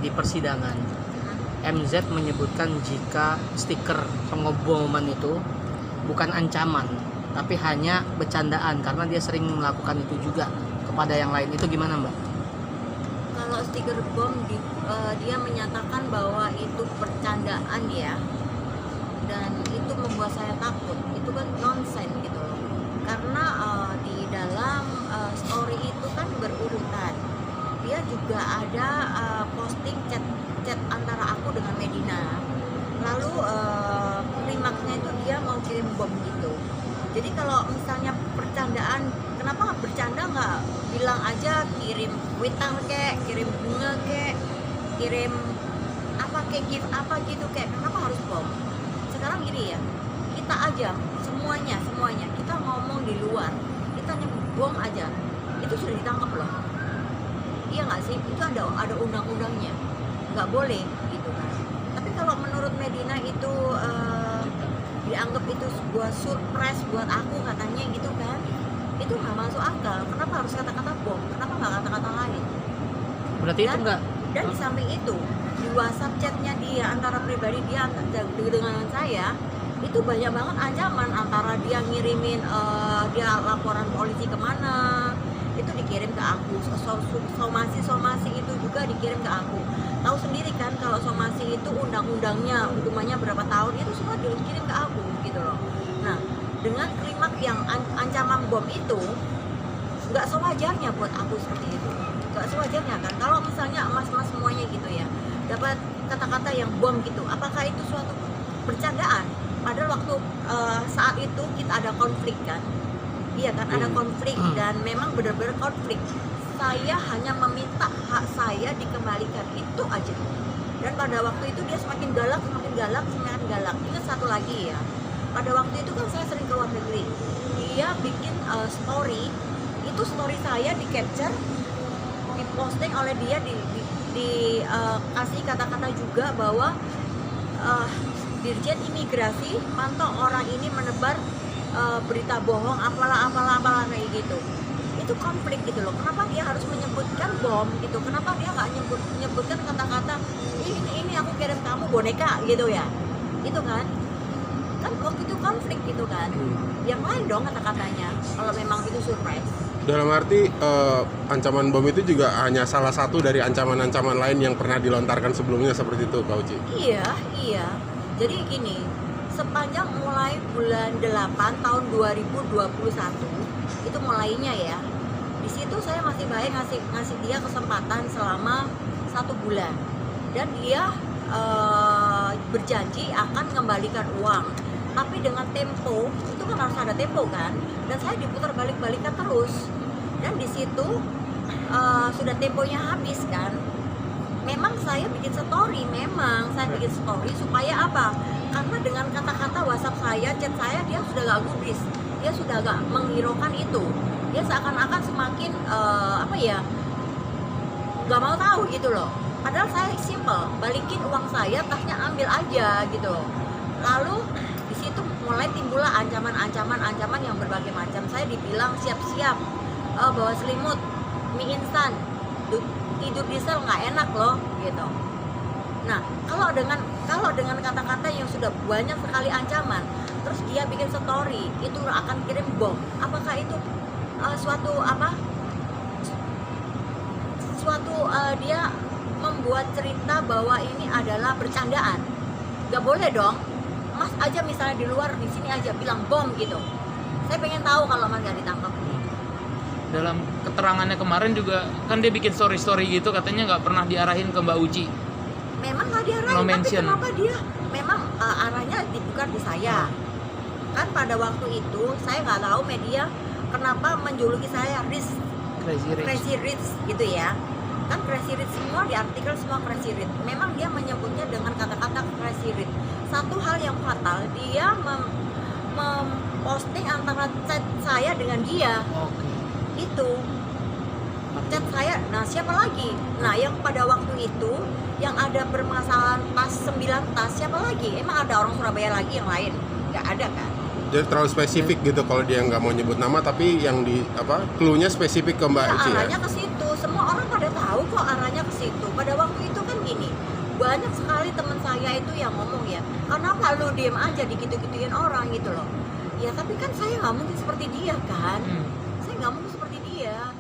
di persidangan MZ menyebutkan jika stiker pengeboman itu bukan ancaman tapi hanya bercandaan karena dia sering melakukan itu juga kepada yang lain. Itu gimana, Mbak? Kalau stiker bom dia menyatakan bahwa itu percandaan ya, dan itu membuat saya takut. Itu kan nonsen gitu loh, karena di dalam story itu kan berurutan. Dia juga ada posting chat antara aku dengan Medina, lalu klimaksnya itu dia mau kirim bom gitu. Jadi kalau misalnya percandaan, kenapa bercanda nggak bilang aja kirim kuitan kek, kirim bunga kek, kirim apa kek, gift apa gitu kek, kenapa harus bom? Sekarang gini ya, kita aja semuanya kita ngomong di luar, kita bom aja itu sudah ditangkap loh. Iya nggak sih? Itu ada undang-undangnya, nggak boleh gitu kan. Tapi kalau menurut Medina itu dianggap itu sebuah surprise buat aku katanya gitu kan, itu nggak masuk akal. Kenapa harus kata-kata bom? Kenapa nggak kata-kata lain? Berarti itu enggak. Dan di samping itu di WhatsApp chatnya dia antara pribadi dia dengan saya itu banyak banget ancaman, antara dia ngirimin dia laporan polisi kemana itu dikirim ke aku, somasi itu juga dikirim ke aku. Tahu sendiri kan kalau somasi itu undang-undangnya hukumannya berapa tahun, itu semua dikirim ke aku gitu loh. Nah, dengan klimaks yang ancaman bom itu nggak sewajarnya buat aku seperti itu, nggak sewajarnya kan. Kalau misalnya mas-mas semuanya gitu ya dapat kata-kata yang bom gitu, apakah itu suatu bercandaan? Padahal waktu saat itu kita ada konflik kan, iya kan, ada konflik dan memang benar-benar konflik. Saya hanya meminta hak saya dikembalikan, itu aja. Dan pada waktu itu dia semakin galak. Ingat satu lagi ya, pada waktu itu kan saya sering keluar negeri, dia bikin story, itu story saya di capture, diposting oleh dia, kasih kata-kata juga bahwa Dirjen Imigrasi pantau orang ini menebar berita bohong apalah kayak gitu. Itu konflik gitu loh. Kenapa dia harus menyebutkan bom gitu? Kenapa dia nggak menyebutkan kata-kata ini aku kirim kamu boneka gitu ya? Itu kan waktu itu konflik gitu kan. Yang lain dong kata-katanya kalau memang itu surprise. Dalam arti ancaman bom itu juga hanya salah satu dari ancaman-ancaman lain yang pernah dilontarkan sebelumnya seperti itu, Kak Uci? Iya. Jadi gini, sepanjang mulai bulan 8 tahun 2021 itu mulainya ya, di situ saya masih baik ngasih dia kesempatan selama 1 bulan, dan dia berjanji akan mengembalikan uang, tapi dengan tempo itu kan harus ada tempo kan, dan saya diputar balik-balikan terus, dan di situ sudah temponya habis kan. Memang saya bikin story supaya apa? Karena dengan kata-kata WhatsApp saya, chat saya, dia sudah gak gubris, dia sudah gak menghiraukan itu, dia seakan-akan semakin gak mau tahu gitu loh. Padahal saya simple, balikin uang saya, tasnya ambil aja gitu loh. Lalu di situ mulai timbullah ancaman yang berbagai macam. Saya dibilang siap-siap bawa selimut, mie instan, hidup di sel nggak enak loh gitu. Nah, kalau dengan kata-kata yang sudah banyak sekali ancaman, terus dia bikin story itu akan kirim bom, apakah itu dia membuat cerita bahwa ini adalah bercandaan? Nggak boleh dong. Mas aja misalnya di luar, di sini aja bilang bom gitu. Saya pengen tahu kalau Mas nggak ditangkap. Dalam keterangannya kemarin juga kan dia bikin story gitu, katanya nggak pernah diarahin ke Mbak Uci. Memang nggak diarahin, No tapi mention. kenapa dia memang arahnya bukan di saya. Kan pada waktu itu saya nggak tahu media kenapa menjuluki saya Crazy Rich gitu ya. Kan Crazy Rich semua di artikel semua Crazy Rich. Memang dia menyebutnya dengan kata-kata Crazy Rich. Satu hal yang fatal, dia memposting antara chat saya dengan dia. Itu chat saya, nah siapa lagi? Nah yang pada waktu itu yang ada permasalahan tas 9 tas, siapa lagi? Emang ada orang Surabaya lagi yang lain? Nggak ada kan? Jadi terlalu spesifik gitu kalau dia nggak mau nyebut nama, tapi yang clue-nya spesifik ke Mbak Uci ya? Arahnya ke situ, semua orang pada tahu kok arahnya ke situ. Pada waktu itu kan gini, banyak sekali teman saya itu yang ngomong ya, kenapa lu diem aja digitu-gituin orang gitu loh. Ya tapi kan saya nggak mungkin seperti dia kan, saya nggak mungkin seperti dia.